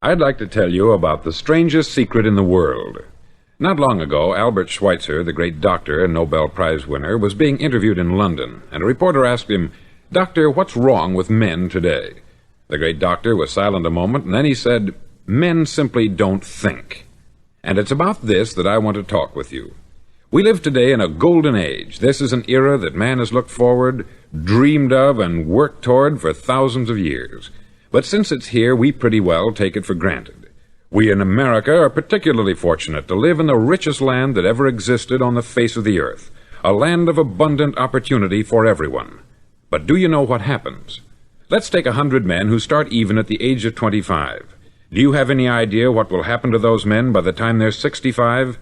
I'd like to tell you about the strangest secret in the world. Not long ago, Albert Schweitzer, the great doctor and Nobel Prize winner, was being interviewed in London, and a reporter asked him, "Doctor, what's wrong with men today?" The great doctor was silent a moment, and then he said, "Men simply don't think." And it's about this that I want to talk with you. We live today in a golden age. This is an era that man has looked forward, dreamed of, and worked toward for thousands of years. But since it's here, we pretty well take it for granted. We in America are particularly fortunate to live in the richest land that ever existed on the face of the earth, a land of abundant opportunity for everyone. But do you know what happens? Let's take 100 men who start even at the age of 25. Do you have any idea what will happen to those men by the time they're 65?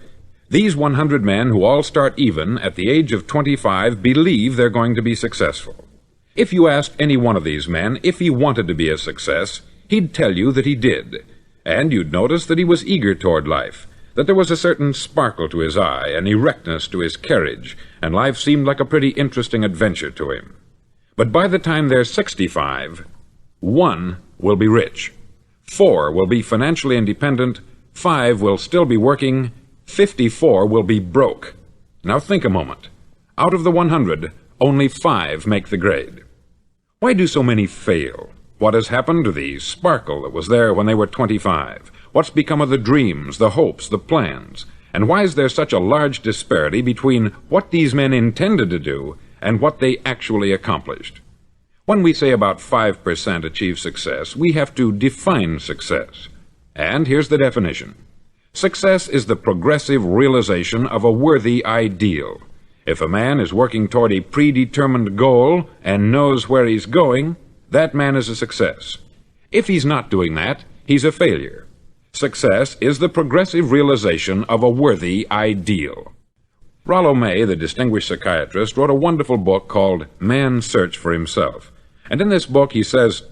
These 100 men who all start even at the age of 25 believe they're going to be successful. If you asked any one of these men if he wanted to be a success, he'd tell you that he did. And you'd notice that he was eager toward life, that there was a certain sparkle to his eye, an erectness to his carriage, and life seemed like a pretty interesting adventure to him. But by the time they're 65, 1 will be rich, 4 will be financially independent, 5 will still be working, 54 will be broke. Now think a moment. Out of the 100, only 5 make the grade. Why do so many fail? What has happened to the sparkle that was there when they were 25? What's become of the dreams, the hopes, the plans? And why is there such a large disparity between what these men intended to do and what they actually accomplished? When we say about 5% achieve success, we have to define success. And here's the definition. Success is the progressive realization of a worthy ideal. If a man is working toward a predetermined goal and knows where he's going, that man is a success. If he's not doing that, he's a failure. Success is the progressive realization of a worthy ideal. Rollo May, the distinguished psychiatrist, wrote a wonderful book called Man's Search for Himself. And in this book he says,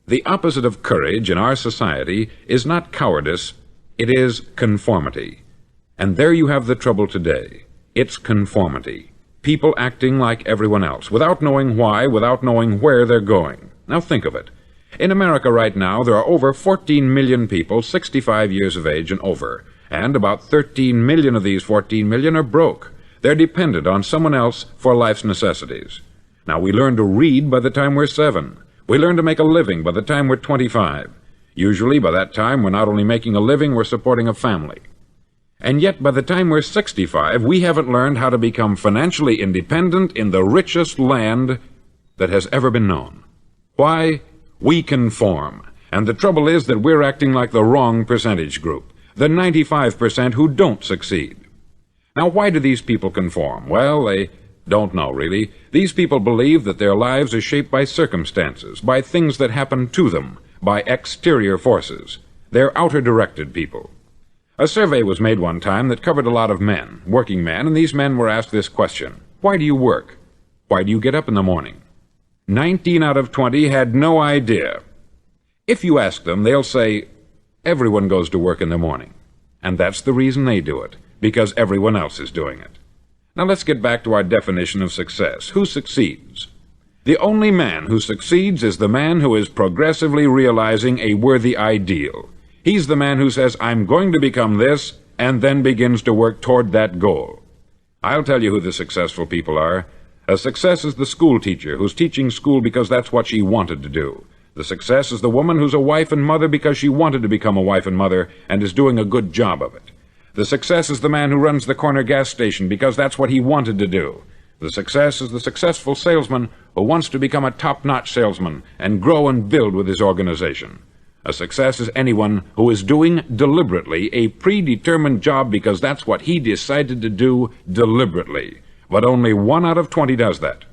"The opposite of courage in our society is not cowardice, it is conformity." And there you have the trouble today. It's conformity. People acting like everyone else, without knowing why, without knowing where they're going. Now think of it. In America right now, there are over 14 million people 65 years of age and over, and about 13 million of these 14 million are broke. They're dependent on someone else for life's necessities. Now, we learn to read by the time we're 7. We learn to make a living by the time we're 25. Usually, by that time, we're not only making a living, we're supporting a family. And yet, by the time we're 65, we haven't learned how to become financially independent in the richest land that has ever been known. Why? We conform. And the trouble is that we're acting like the wrong percentage group, the 95% who don't succeed. Now, why do these people conform? Well, they don't know, really. These people believe that their lives are shaped by circumstances, by things that happen to them, by exterior forces. They're outer-directed people. A survey was made one time that covered a lot of men, working men, and these men were asked this question: why do you work? Why do you get up in the morning? 19 out of 20 had no idea. If you ask them, they'll say, everyone goes to work in the morning. And that's the reason they do it, because everyone else is doing it. Now let's get back to our definition of success. Who succeeds? The only man who succeeds is the man who is progressively realizing a worthy ideal. He's the man who says, I'm going to become this, and then begins to work toward that goal. I'll tell you who the successful people are. A success is the school teacher who's teaching school because that's what she wanted to do. The success is the woman who's a wife and mother because she wanted to become a wife and mother and is doing a good job of it. The success is the man who runs the corner gas station because that's what he wanted to do. The success is the successful salesman who wants to become a top-notch salesman and grow and build with his organization. A success is anyone who is doing deliberately a predetermined job because that's what he decided to do deliberately. But only 1 out of 20 does that.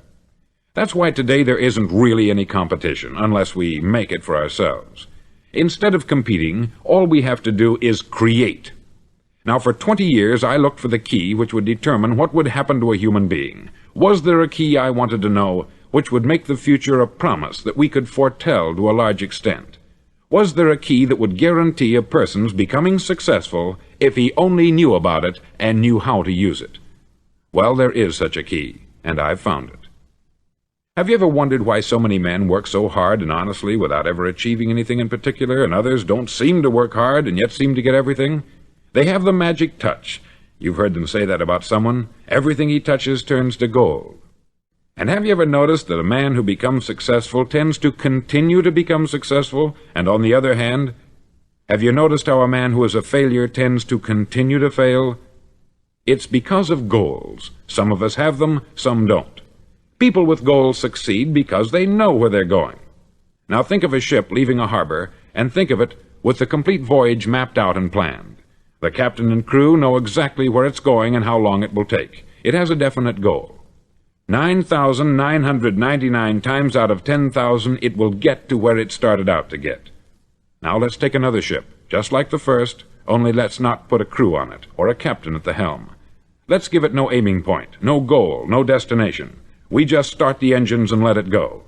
That's why today there isn't really any competition, unless we make it for ourselves. Instead of competing, all we have to do is create. Now, for 20 years, I looked for the key which would determine what would happen to a human being. Was there a key, I wanted to know, which would make the future a promise that we could foretell to a large extent? Was there a key that would guarantee a person's becoming successful if he only knew about it and knew how to use it? Well, there is such a key, and I've found it. Have you ever wondered why so many men work so hard and honestly without ever achieving anything in particular, and others don't seem to work hard and yet seem to get everything? They have the magic touch. You've heard them say that about someone. Everything he touches turns to gold. And have you ever noticed that a man who becomes successful tends to continue to become successful, and on the other hand, have you noticed how a man who is a failure tends to continue to fail? It's because of goals. Some of us have them, some don't. People with goals succeed because they know where they're going. Now think of a ship leaving a harbor, and think of it with the complete voyage mapped out and planned. The captain and crew know exactly where it's going and how long it will take. It has a definite goal. 9,999 times out of 10,000 it will get to where it started out to get. Now let's take another ship, just like the first, only let's not put a crew on it, or a captain at the helm. Let's give it no aiming point, no goal, no destination. We just start the engines and let it go.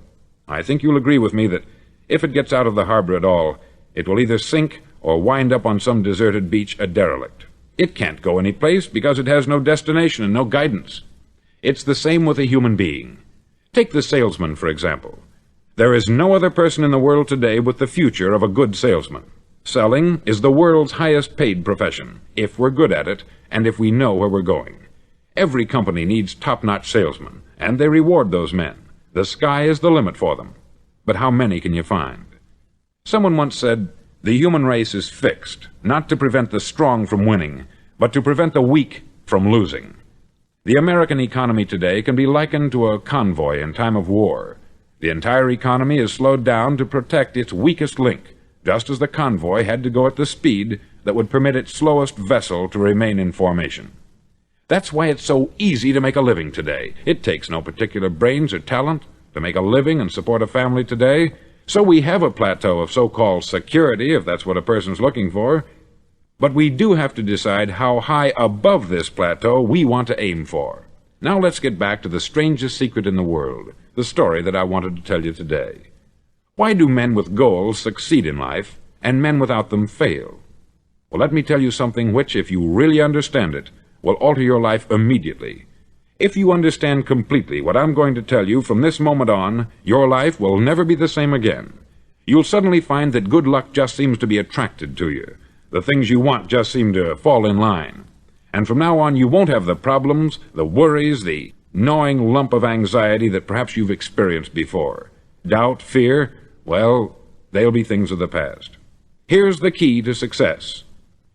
I think you'll agree with me that if it gets out of the harbor at all, it will either sink or wind up on some deserted beach a derelict. It can't go any place because it has no destination and no guidance. It's the same with a human being. Take the salesman, for example. There is no other person in the world today with the future of a good salesman. Selling is the world's highest paid profession, if we're good at it, and if we know where we're going. Every company needs top-notch salesmen, and they reward those men. The sky is the limit for them. But how many can you find? Someone once said, the human race is fixed, not to prevent the strong from winning, but to prevent the weak from losing. The American economy today can be likened to a convoy in time of war. The entire economy is slowed down to protect its weakest link, just as the convoy had to go at the speed that would permit its slowest vessel to remain in formation. That's why it's so easy to make a living today. It takes no particular brains or talent to make a living and support a family today, so we have a plateau of so-called security, if that's what a person's looking for. But we do have to decide how high above this plateau we want to aim for. Now let's get back to the strangest secret in the world, the story that I wanted to tell you today. Why do men with goals succeed in life, and men without them fail? Well, let me tell you something which, if you really understand it, will alter your life immediately. If you understand completely what I'm going to tell you from this moment on, your life will never be the same again. You'll suddenly find that good luck just seems to be attracted to you. The things you want just seem to fall in line. And from now on, you won't have the problems, the worries, the gnawing lump of anxiety that perhaps you've experienced before. Doubt, fear, well, they'll be things of the past. Here's the key to success,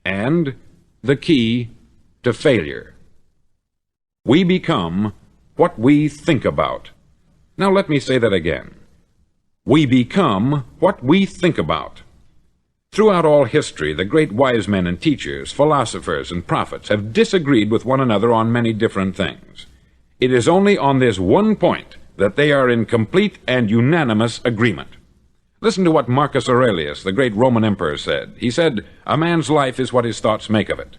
and the key to failure. We become what we think about. Now let me say that again. We become what we think about. Throughout all history, the great wise men and teachers, philosophers and prophets have disagreed with one another on many different things. It is only on this one point that they are in complete and unanimous agreement. Listen to what Marcus Aurelius, the great Roman emperor, said. He said, "A man's life is what his thoughts make of it."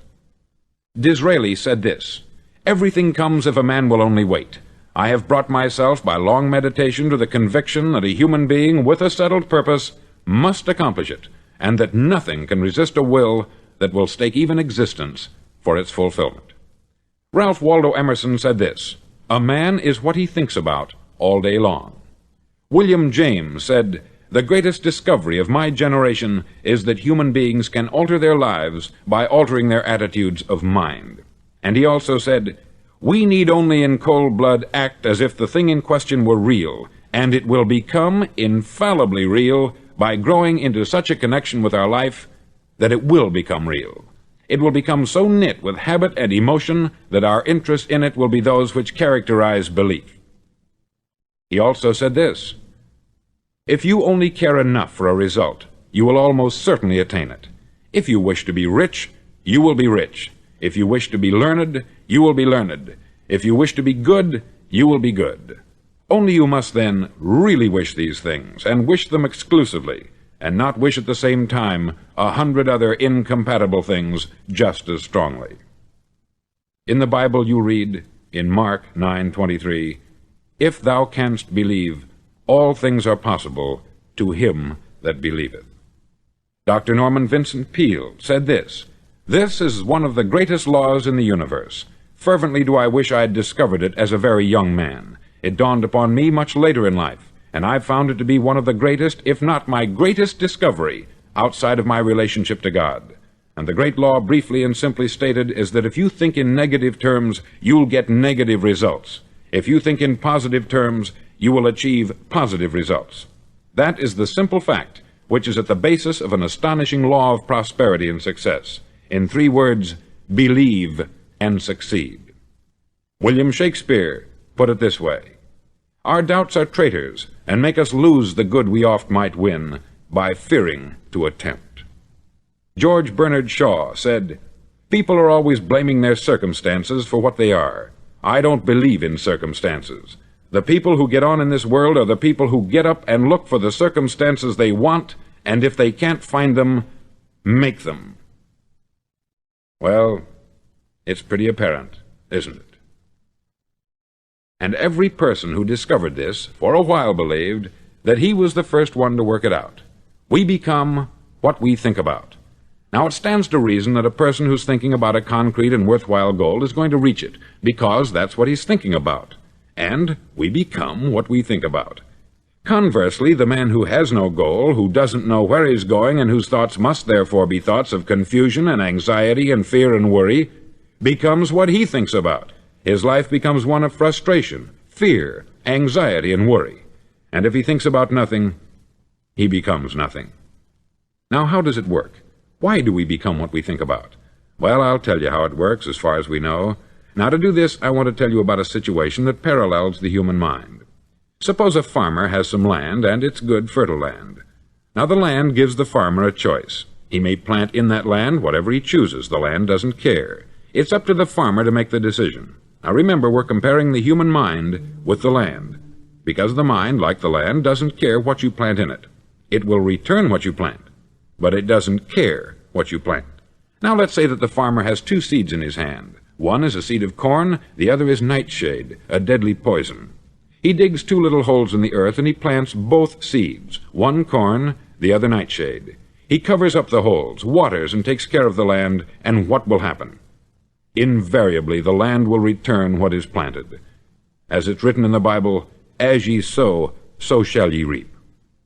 Disraeli said this, "Everything comes if a man will only wait. I have brought myself by long meditation to the conviction that a human being with a settled purpose must accomplish it, and that nothing can resist a will that will stake even existence for its fulfillment." Ralph Waldo Emerson said this, "A man is what he thinks about all day long." William James said, "The greatest discovery of my generation is that human beings can alter their lives by altering their attitudes of mind." And he also said, "We need only in cold blood act as if the thing in question were real, and it will become infallibly real by growing into such a connection with our life that it will become real. It will become so knit with habit and emotion that our interest in it will be those which characterize belief." He also said this, "If you only care enough for a result, you will almost certainly attain it. If you wish to be rich, you will be rich. If you wish to be learned, you will be learned. If you wish to be good, you will be good. Only you must then really wish these things, and wish them exclusively, and not wish at the same time 100 other incompatible things just as strongly." In the Bible you read, in Mark 9:23, "If thou canst believe, all things are possible to him that believeth." Dr. Norman Vincent Peale said this, "This is one of the greatest laws in the universe. Fervently do I wish I had discovered it as a very young man. It dawned upon me much later in life, and I've found it to be one of the greatest, if not my greatest discovery, outside of my relationship to God. And the great law, briefly and simply stated, is that if you think in negative terms, you'll get negative results. If you think in positive terms, you will achieve positive results. That is the simple fact which is at the basis of an astonishing law of prosperity and success. In 3 words, believe and succeed. William Shakespeare put it this way: "Our doubts are traitors, and make us lose the good we oft might win, by fearing to attempt." George Bernard Shaw said, "People are always blaming their circumstances for what they are. I don't believe in circumstances. The people who get on in this world are the people who get up and look for the circumstances they want, and if they can't find them, make them." Well, it's pretty apparent, isn't it? And every person who discovered this for a while believed that he was the first one to work it out. We become what we think about. Now, it stands to reason that a person who's thinking about a concrete and worthwhile goal is going to reach it, because that's what he's thinking about. And we become what we think about. Conversely, the man who has no goal, who doesn't know where he's going, and whose thoughts must therefore be thoughts of confusion and anxiety and fear and worry, becomes what he thinks about. His life becomes one of frustration, fear, anxiety, and worry. And if he thinks about nothing, he becomes nothing. Now, how does it work? Why do we become what we think about? Well, I'll tell you how it works as far as we know. Now, to do this, I want to tell you about a situation that parallels the human mind. Suppose a farmer has some land, and it's good, fertile land. Now, the land gives the farmer a choice. He may plant in that land whatever he chooses. The land doesn't care. It's up to the farmer to make the decision. Now, remember, we're comparing the human mind with the land, because the mind, like the land, doesn't care what you plant in it. It will return what you plant, but it doesn't care what you plant. Now, let's say that the farmer has 2 seeds in his hand. One is a seed of corn, the other is nightshade, a deadly poison. He digs 2 little holes in the earth, and he plants both seeds, one corn, the other nightshade. He covers up the holes, waters, and takes care of the land, and what will happen? Invariably, the land will return what is planted. As it's written in the Bible, "As ye sow, so shall ye reap."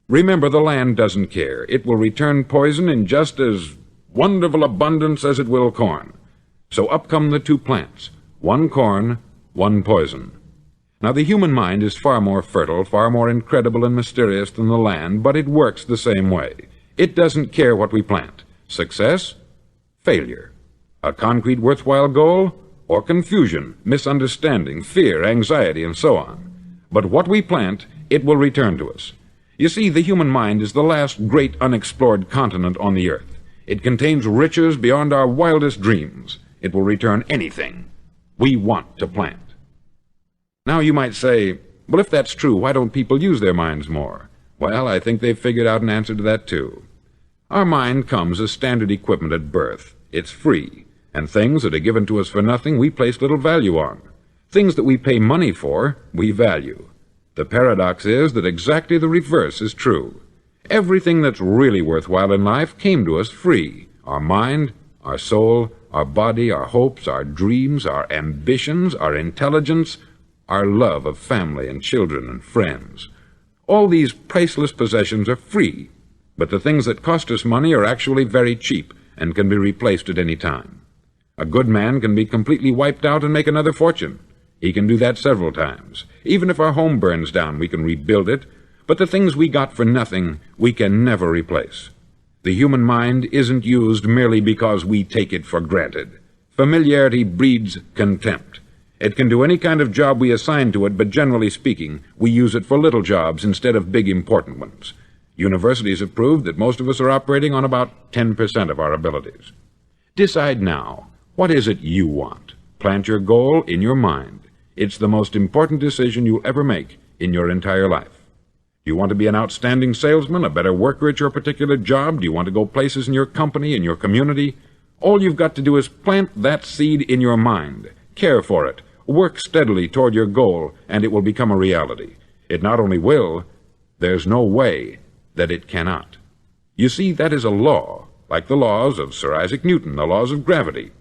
Remember, the land doesn't care. It will return poison in just as wonderful abundance as it will corn. So up come the 2 plants, one corn, one poison. Now, the human mind is far more fertile, far more incredible and mysterious than the land, but it works the same way. It doesn't care what we plant. Success, failure. A concrete, worthwhile goal, or confusion, misunderstanding, fear, anxiety, and so on. But what we plant, it will return to us. You see, the human mind is the last great unexplored continent on the earth. It contains riches beyond our wildest dreams. It will return anything we want to plant. Now, you might say, well, if that's true, why don't people use their minds more? Well, I think they've figured out an answer to that, too. Our mind comes as standard equipment at birth. It's free, and things that are given to us for nothing we place little value on. Things that we pay money for, we value. The paradox is that exactly the reverse is true. Everything that's really worthwhile in life came to us free. Our mind, our soul, our body, our hopes, our dreams, our ambitions, our intelligence, our love of family and children and friends. All these priceless possessions are free, but the things that cost us money are actually very cheap and can be replaced at any time. A good man can be completely wiped out and make another fortune. He can do that several times. Even if our home burns down, we can rebuild it, but the things we got for nothing, we can never replace. The human mind isn't used merely because we take it for granted. Familiarity breeds contempt. It can do any kind of job we assign to it, but generally speaking, we use it for little jobs instead of big important ones. Universities have proved that most of us are operating on about 10% of our abilities. Decide now, what is it you want? Plant your goal in your mind. It's the most important decision you'll ever make in your entire life. Do you want to be an outstanding salesman, a better worker at your particular job? Do you want to go places in your company, in your community? All you've got to do is plant that seed in your mind. Care for it. Work steadily toward your goal, and it will become a reality. It not only will, there's no way that it cannot. You see, that is a law, like the laws of Sir Isaac Newton, the laws of gravity.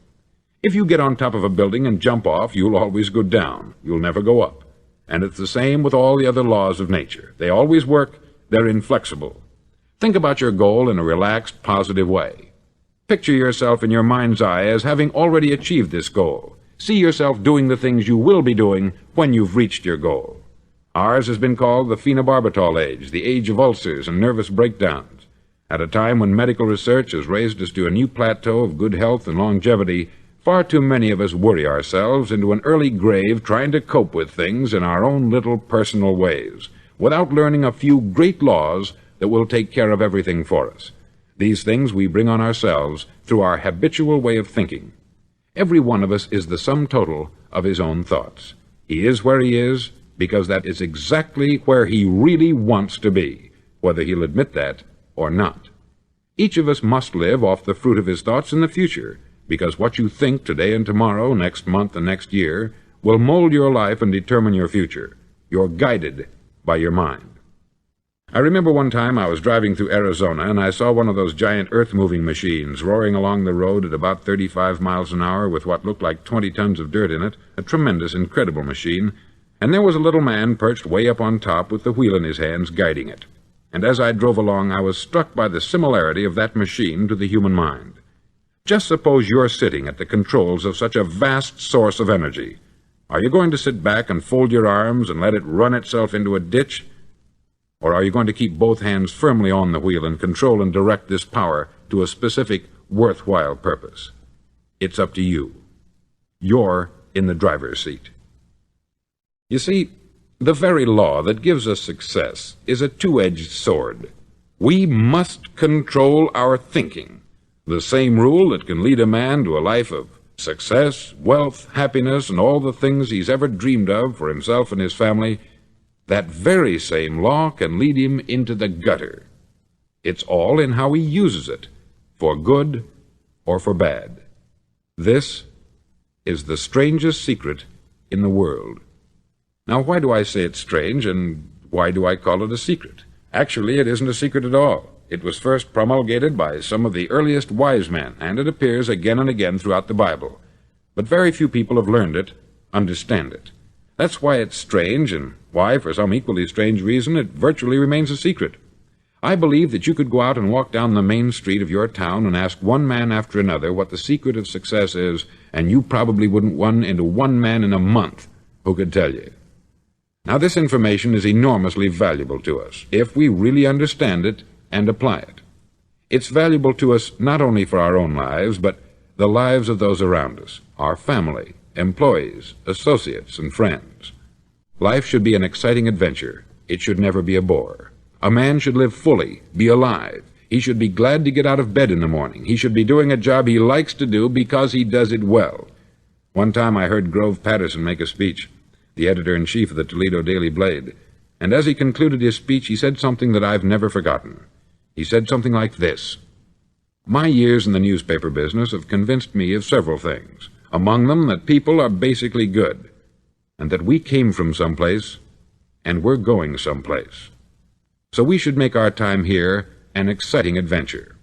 If you get on top of a building and jump off, you'll always go down. You'll never go up. And it's the same with all the other laws of nature. They always work. They're inflexible. Think about your goal in a relaxed, positive way. Picture yourself in your mind's eye as having already achieved this goal. See yourself doing the things you will be doing when you've reached your goal. Ours has been called the phenobarbital age, the age of ulcers and nervous breakdowns. At a time when medical research has raised us to a new plateau of good health and longevity, far too many of us worry ourselves into an early grave trying to cope with things in our own little personal ways, without learning a few great laws that will take care of everything for us. These things we bring on ourselves through our habitual way of thinking. Every one of us is the sum total of his own thoughts. He is where he is because that is exactly where he really wants to be, whether he'll admit that or not. Each of us must live off the fruit of his thoughts in the future, because what you think today and tomorrow, next month and next year, will mold your life and determine your future. You're guided by your mind. I remember one time I was driving through Arizona and I saw one of those giant earth-moving machines roaring along the road at about 35 miles an hour with what looked like 20 tons of dirt in it, a tremendous, incredible machine, and there was a little man perched way up on top with the wheel in his hands guiding it. And as I drove along, I was struck by the similarity of that machine to the human mind. Just suppose you're sitting at the controls of such a vast source of energy. Are you going to sit back and fold your arms and let it run itself into a ditch? Or are you going to keep both hands firmly on the wheel and control and direct this power to a specific, worthwhile purpose? It's up to you. You're in the driver's seat. You see, the very law that gives us success is a two-edged sword. We must control our thinking. The same rule that can lead a man to a life of success, wealth, happiness, and all the things he's ever dreamed of for himself and his family, that very same law can lead him into the gutter. It's all in how he uses it, for good or for bad. This is the strangest secret in the world. Now, why do I say it's strange, and why do I call it a secret? Actually, it isn't a secret at all. It was first promulgated by some of the earliest wise men, and it appears again and again throughout the Bible. But very few people have learned it, understand it. That's why it's strange, and why, for some equally strange reason, it virtually remains a secret. I believe that you could go out and walk down the main street of your town and ask one man after another what the secret of success is, and you probably wouldn't run into one man in a month who could tell you. Now, this information is enormously valuable to us, if we really understand it and apply it. It's valuable to us not only for our own lives, but the lives of those around us, our family, employees, associates, and friends. Life should be an exciting adventure. It should never be a bore. A man should live fully, be alive. He should be glad to get out of bed in the morning. He should be doing a job he likes to do because he does it well. One time I heard Grove Patterson make a speech, the editor-in-chief of the Toledo Daily Blade, and as he concluded his speech, he said something that I've never forgotten. He said something like this: "My years in the newspaper business have convinced me of several things, among them that people are basically good, and that we came from someplace, and we're going someplace. So we should make our time here an exciting adventure.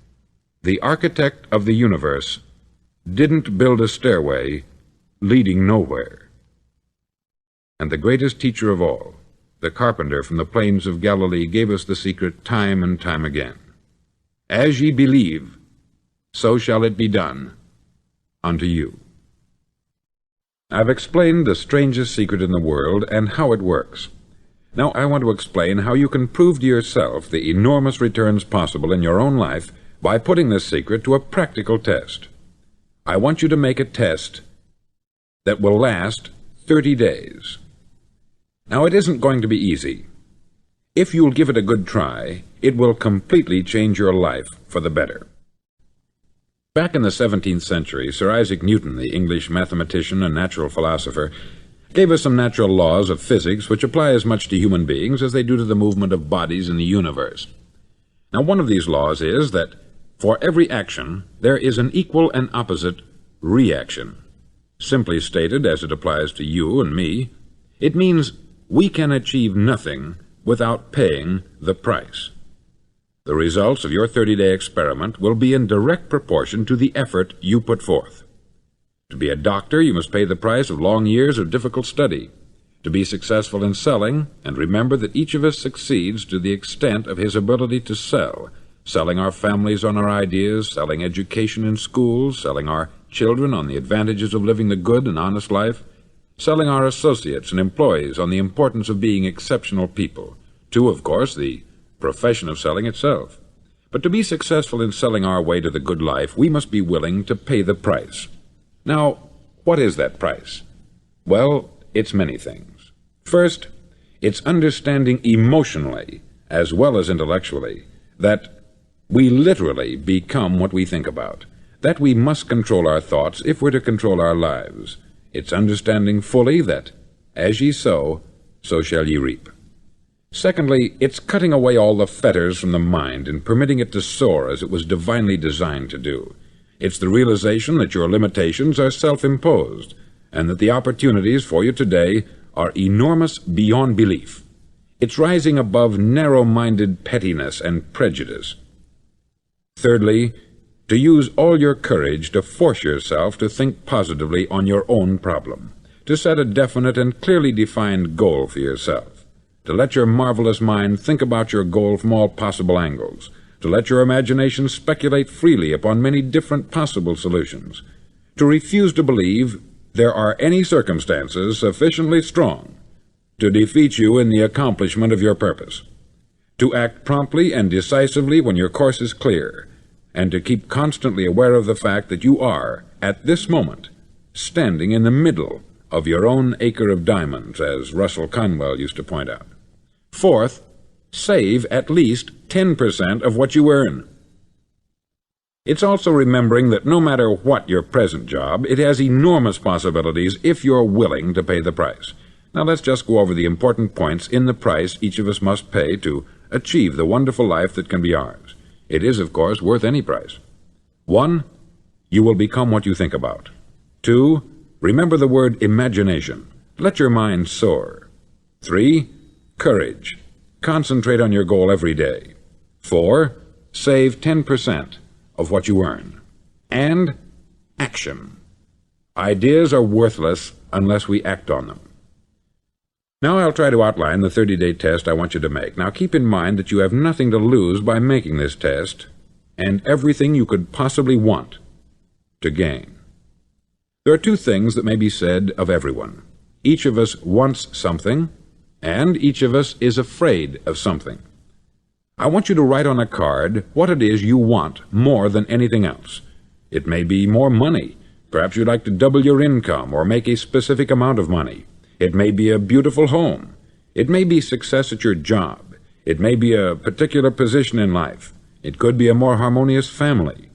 The architect of the universe didn't build a stairway leading nowhere." And the greatest teacher of all, the carpenter from the plains of Galilee, gave us the secret time and time again. "As ye believe, so shall it be done unto you." I've explained the strangest secret in the world and how it works. Now I want to explain how you can prove to yourself the enormous returns possible in your own life by putting this secret to a practical test. I want you to make a test that will last 30 days. Now, it isn't going to be easy. If you'll give it a good try, it will completely change your life for the better. Back in the 17th century, Sir Isaac Newton, the English mathematician and natural philosopher, gave us some natural laws of physics which apply as much to human beings as they do to the movement of bodies in the universe. Now, one of these laws is that for every action, there is an equal and opposite reaction. Simply stated, as it applies to you and me, it means we can achieve nothing without paying the price. The results of your 30-day experiment will be in direct proportion to the effort you put forth. To be a doctor, you must pay the price of long years of difficult study. To be successful in selling, and remember that each of us succeeds to the extent of his ability to sell, selling our families on our ideas, selling education in schools, selling our children on the advantages of living the good and honest life, selling our associates and employees on the importance of being exceptional people, to, of course, the profession of selling itself. But to be successful in selling our way to the good life, we must be willing to pay the price. Now, what is that price? Well, it's many things. First, it's understanding emotionally, as well as intellectually, that we literally become what we think about, that we must control our thoughts if we're to control our lives. It's understanding fully that, as ye sow, so shall ye reap. Secondly, it's cutting away all the fetters from the mind and permitting it to soar as it was divinely designed to do. It's the realization that your limitations are self-imposed, and that the opportunities for you today are enormous beyond belief. It's rising above narrow-minded pettiness and prejudice. Thirdly, to use all your courage to force yourself to think positively on your own problem, to set a definite and clearly defined goal for yourself, to let your marvelous mind think about your goal from all possible angles, to let your imagination speculate freely upon many different possible solutions, to refuse to believe there are any circumstances sufficiently strong to defeat you in the accomplishment of your purpose, to act promptly and decisively when your course is clear, and to keep constantly aware of the fact that you are, at this moment, standing in the middle of your own acre of diamonds, as Russell Conwell used to point out. Fourth, save at least 10% of what you earn. It's also remembering that no matter what your present job, it has enormous possibilities if you're willing to pay the price. Now let's just go over the important points in the price each of us must pay to achieve the wonderful life that can be ours. It is, of course, worth any price. 1. You will become what you think about. 2. Remember the word imagination. Let your mind soar. 3. Courage. Concentrate on your goal every day. 4. Save 10% of what you earn. And action. Ideas are worthless unless we act on them. Now I'll try to outline the 30-day test I want you to make. Now keep in mind that you have nothing to lose by making this test, and everything you could possibly want to gain. There are two things that may be said of everyone. Each of us wants something, and each of us is afraid of something. I want you to write on a card what it is you want more than anything else. It may be more money. Perhaps you'd like to double your income or make a specific amount of money. It may be a beautiful home. It may be success at your job. It may be a particular position in life. It could be a more harmonious family.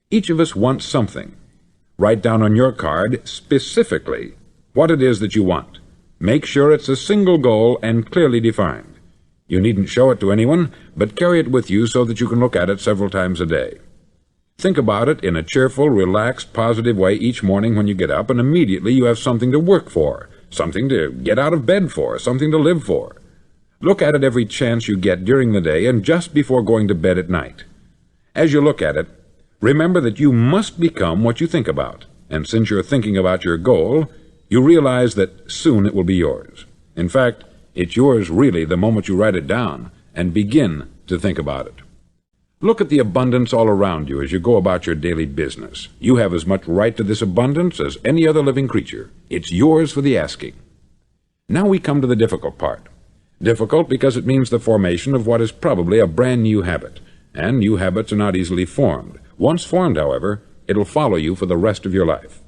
Each of us wants something. Write down on your card specifically what it is that you want. Make sure it's a single goal and clearly defined. You needn't show it to anyone, but carry it with you so that you can look at it several times a day. Think about it in a cheerful, relaxed, positive way each morning when you get up, and immediately you have something to work for, something to get out of bed for, something to live for. Look at it every chance you get during the day and just before going to bed at night. As you look at it, remember that you must become what you think about, and since you're thinking about your goal, you realize that soon it will be yours. In fact, it's yours really the moment you write it down and begin to think about it. Look at the abundance all around you as you go about your daily business. You have as much right to this abundance as any other living creature. It's yours for the asking. Now we come to the difficult part. Difficult because it means the formation of what is probably a brand new habit, and new habits are not easily formed. Once formed, however, it'll follow you for the rest of your life.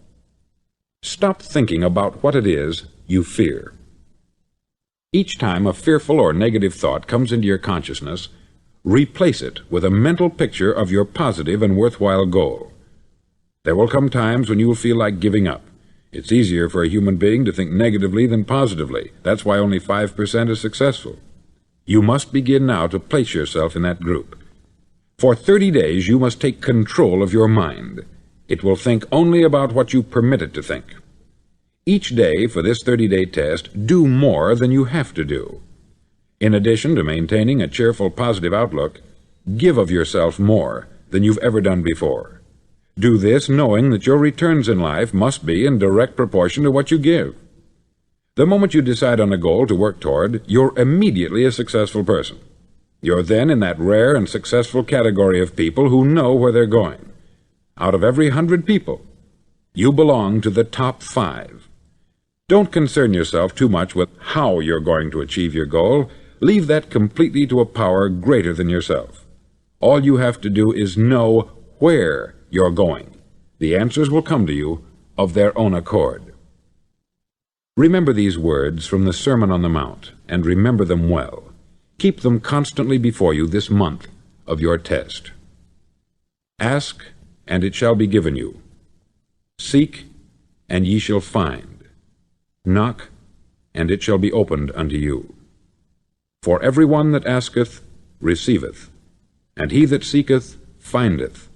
Stop thinking about what it is you fear. Each time a fearful or negative thought comes into your consciousness, replace it with a mental picture of your positive and worthwhile goal. There will come times when you will feel like giving up. It's easier for a human being to think negatively than positively. That's why only 5% is successful. You must begin now to place yourself in that group. For 30 days, you must take control of your mind. It will think only about what you permit it to think. Each day for this 30-day test, do more than you have to do. In addition to maintaining a cheerful, positive outlook, give of yourself more than you've ever done before. Do this knowing that your returns in life must be in direct proportion to what you give. The moment you decide on a goal to work toward, you're immediately a successful person. You're then in that rare and successful category of people who know where they're going. Out of every 100 people, you belong to the top 5. Don't concern yourself too much with how you're going to achieve your goal. Leave that completely to a power greater than yourself. All you have to do is know where you're going. The answers will come to you of their own accord. Remember these words from the Sermon on the Mount, and remember them well. Keep them constantly before you this month of your test. Ask, and it shall be given you. Seek, and ye shall find. Knock, and it shall be opened unto you. For every one that asketh receiveth, and he that seeketh findeth,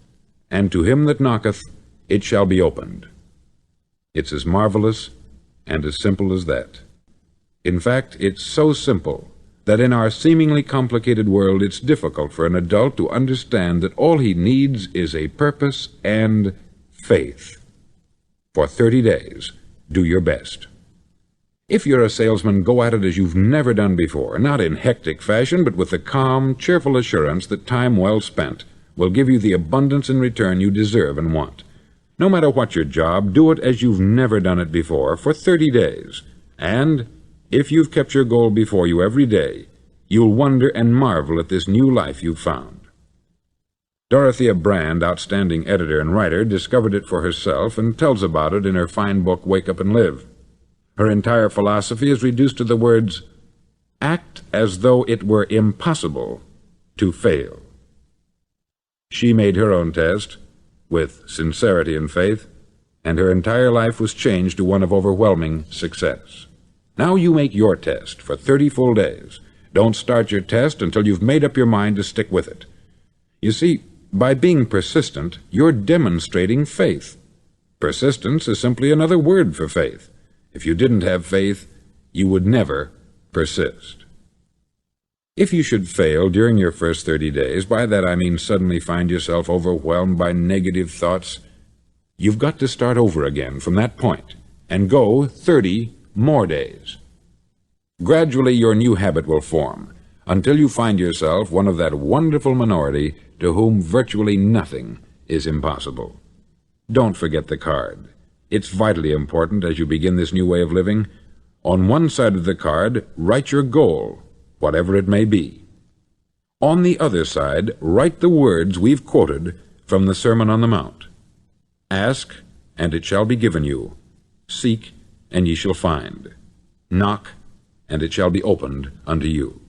and to him that knocketh it shall be opened. It's as marvelous and as simple as that. In fact, it's so simple that in our seemingly complicated world it's difficult for an adult to understand that all he needs is a purpose and faith. For 30 days, do your best. If you're a salesman, go at it as you've never done before, not in hectic fashion, but with the calm, cheerful assurance that time well spent will give you the abundance in return you deserve and want. No matter what your job, do it as you've never done it before for 30 days. And if you've kept your goal before you every day, you'll wonder and marvel at this new life you've found. Dorothea Brand, outstanding editor and writer, discovered it for herself and tells about it in her fine book, Wake Up and Live. Her entire philosophy is reduced to the words, act as though it were impossible to fail. She made her own test with sincerity and faith, and her entire life was changed to one of overwhelming success. Now you make your test for 30 full days. Don't start your test until you've made up your mind to stick with it. You see, by being persistent, you're demonstrating faith. Persistence is simply another word for faith. If you didn't have faith, you would never persist. If you should fail during your first 30 days, by that I mean suddenly find yourself overwhelmed by negative thoughts, you've got to start over again from that point and go 30 more days. Gradually your new habit will form until you find yourself one of that wonderful minority to whom virtually nothing is impossible. Don't forget the card. It's vitally important as you begin this new way of living. On one side of the card, write your goal, whatever it may be. On the other side, write the words we've quoted from the Sermon on the Mount. Ask, and it shall be given you. Seek, and ye shall find. Knock, and it shall be opened unto you.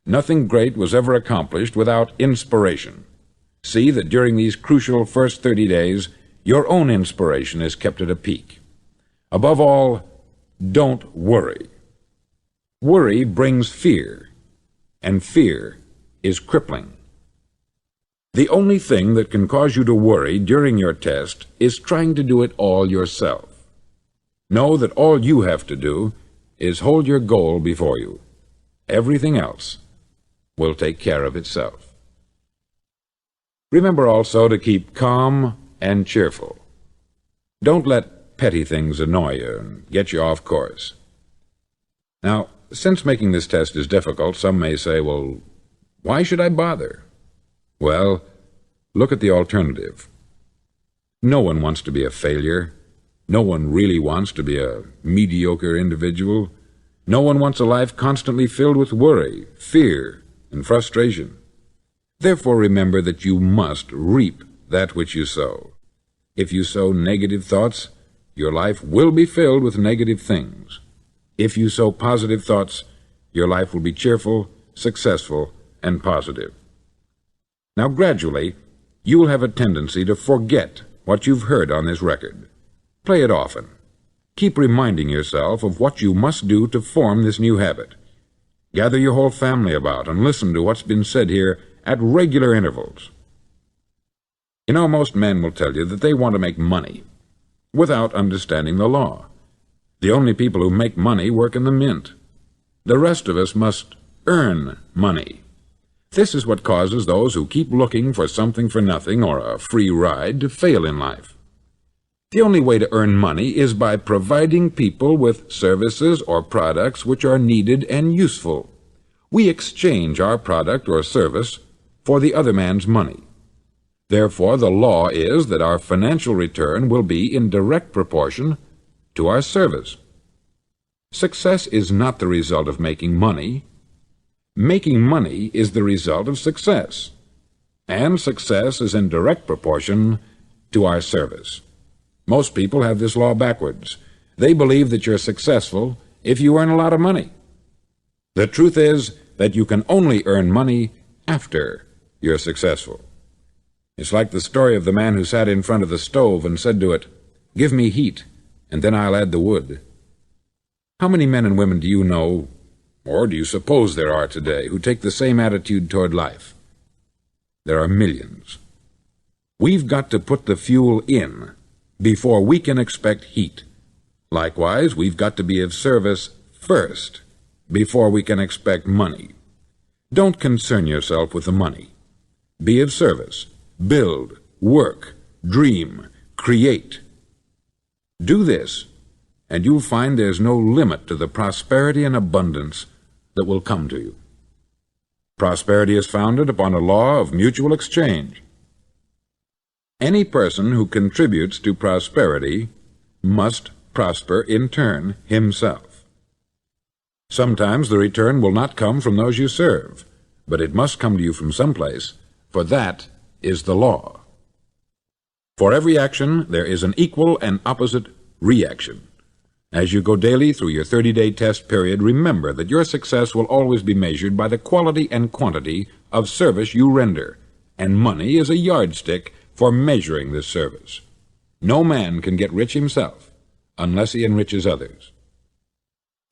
Nothing great was ever accomplished without inspiration. See that during these crucial first 30 days, your own inspiration is kept at a peak. Above all, don't worry. Worry brings fear, and fear is crippling. The only thing that can cause you to worry during your test is trying to do it all yourself. Know that all you have to do is hold your goal before you. Everything else will take care of itself. Remember also to keep calm and cheerful. Don't let petty things annoy you and get you off course. Now, since making this test is difficult, some may say, well, why should I bother? Well, look at the alternative. No one wants to be a failure. No one really wants to be a mediocre individual. No one wants a life constantly filled with worry, fear, and frustration. Therefore, remember that you must reap that which you sow. If you sow negative thoughts, your life will be filled with negative things. If you sow positive thoughts, your life will be cheerful, successful, and positive. Now, gradually, you will have a tendency to forget what you've heard on this record. Play it often. Keep reminding yourself of what you must do to form this new habit. Gather your whole family about and listen to what's been said here at regular intervals. You know, most men will tell you that they want to make money without understanding the law. The only people who make money work in the mint. The rest of us must earn money. This is what causes those who keep looking for something for nothing or a free ride to fail in life. The only way to earn money is by providing people with services or products which are needed and useful. We exchange our product or service for the other man's money. Therefore, the law is that our financial return will be in direct proportion to our service. Success is not the result of making money. Making money is the result of success, and success is in direct proportion to our service. Most people have this law backwards. They believe that you're successful if you earn a lot of money. The truth is that you can only earn money after you're successful. It's like the story of the man who sat in front of the stove and said to it, "Give me heat, and then I'll add the wood." How many men and women do you know, or do you suppose there are today, who take the same attitude toward life? There are millions. We've got to put the fuel in before we can expect heat. Likewise, we've got to be of service first before we can expect money. Don't concern yourself with the money. Be of service. Build, work, dream, create. Do this, and you'll find there's no limit to the prosperity and abundance that will come to you. Prosperity is founded upon a law of mutual exchange. Any person who contributes to prosperity must prosper in turn himself. Sometimes the return will not come from those you serve, but it must come to you from someplace, for that is the law. For every action, there is an equal and opposite reaction. As you go daily through your 30-day test period, remember that your success will always be measured by the quality and quantity of service you render, and money is a yardstick for measuring this service. No man can get rich himself unless he enriches others.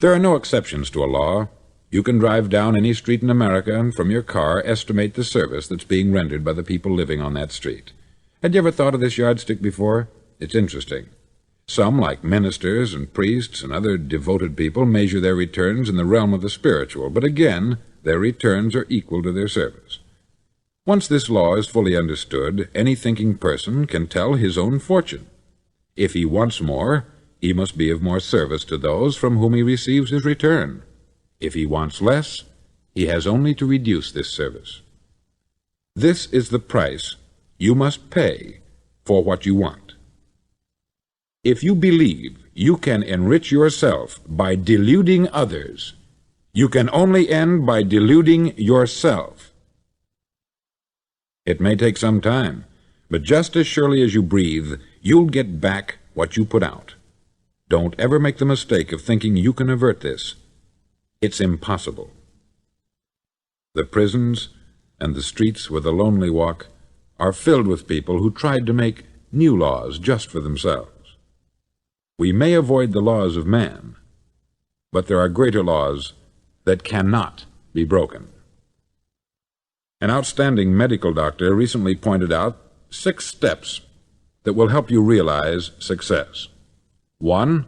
There are no exceptions to a law. You can drive down any street in America and from your car estimate the service that's being rendered by the people living on that street. Had you ever thought of this yardstick before? It's interesting. Some, like ministers and priests and other devoted people, measure their returns in the realm of the spiritual, but again, their returns are equal to their service. Once this law is fully understood, any thinking person can tell his own fortune. If he wants more, he must be of more service to those from whom he receives his return. If he wants less, he has only to reduce this service. This is the price you must pay for what you want. If you believe you can enrich yourself by deluding others, you can only end by deluding yourself. It may take some time, but just as surely as you breathe, you'll get back what you put out. Don't ever make the mistake of thinking you can avert this. It's impossible. The prisons and the streets where the lonely walk are filled with people who tried to make new laws just for themselves. We may avoid the laws of man, but there are greater laws that cannot be broken. An outstanding medical doctor recently pointed out 6 steps that will help you realize success. 1.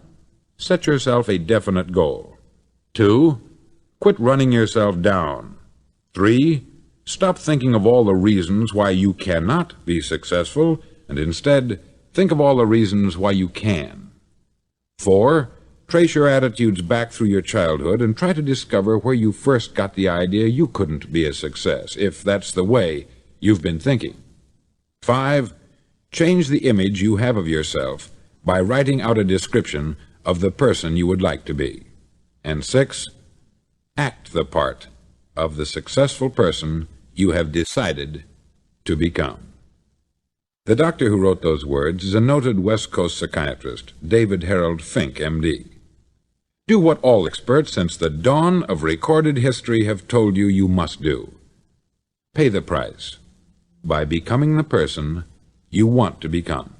Set yourself a definite goal. 2. Quit running yourself down. 3. Stop thinking of all the reasons why you cannot be successful, and instead think of all the reasons why you can. 4. Trace your attitudes back through your childhood and try to discover where you first got the idea you couldn't be a success, if that's the way you've been thinking. 5. Change the image you have of yourself by writing out a description of the person you would like to be. And 6. Act the part of the successful person you have decided to become. The doctor who wrote those words is a noted West Coast psychiatrist, David Harold Fink, M.D. Do what all experts since the dawn of recorded history have told you you must do. Pay the price by becoming the person you want to become.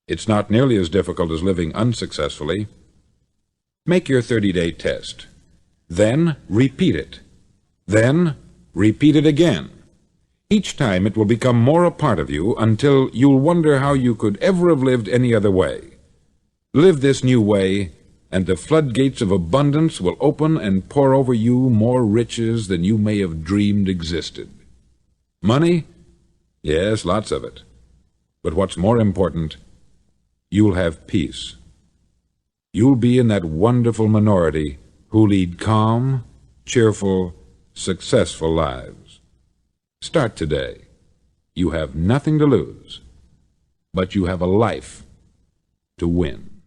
It's not nearly as difficult as living unsuccessfully. Make your 30-day test. Then repeat it. Then repeat it again. Each time it will become more a part of you until you'll wonder how you could ever have lived any other way. Live this new way, and the floodgates of abundance will open and pour over you more riches than you may have dreamed existed. Money? Yes, lots of it. But what's more important, you'll have peace. You'll be in that wonderful minority who lead calm, cheerful, successful lives. Start today. You have nothing to lose, but you have a life to win.